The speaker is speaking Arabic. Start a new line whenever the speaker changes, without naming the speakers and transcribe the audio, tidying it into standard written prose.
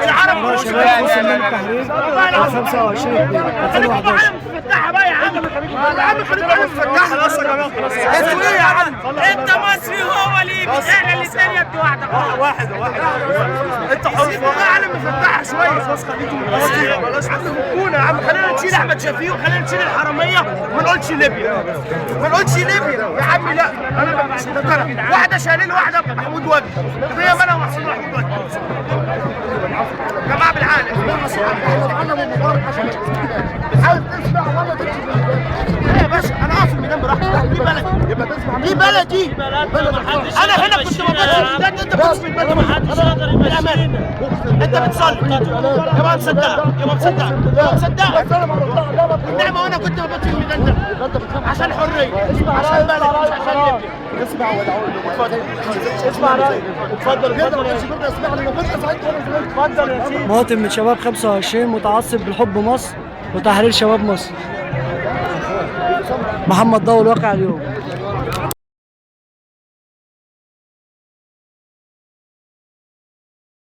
العرب مش
شباب التحرير 25/2/2011.
مفتاحه بقى يا عم. يا عم خليك علم مفتاحه. خلاص يا جماعه خلاص. اسمه ايه يا عم؟ انت مصري وهو ليبي، احنا الاثنين يد واحده. واحد انت حر. علم مفتاحه شويه. خلاص خليكم بلاش تفكونا يا عم. خلينا نشيل احمد شفيق وخلينا نشيل الحراميه وما نقولش ليبيا. ما نقولش ليبيا يا عم. لا انا مش مقتنع. واحده شالين واحده محمود وجدي. هي مالها محمود وجدي. جماعه بالعالم. حاول تسمع ولا تسمع يا باشا. انا اقف في الميدان براحتي. دي بلدي. يبقى تسمع دي بلدي. انا هنا كنت ببص في الميدان. انت بتبص في الميدان. محدش يقدر يمشينا. انت بتصلي يا ما مصدقك يا ما مصدقك يا ما مصدقك النعمه. وانا كنت ببص في الميدان ده عشان حريه عشان بلدي مش عشان ليبيا. اسمع ولا اتفضل. اسمع رايك. اتفضل اتفضل يا سيدي.
مواطن من شباب 25 متعصب بالحب مصر وتحرير شباب مصر. محمد ضوء، الواقع اليوم.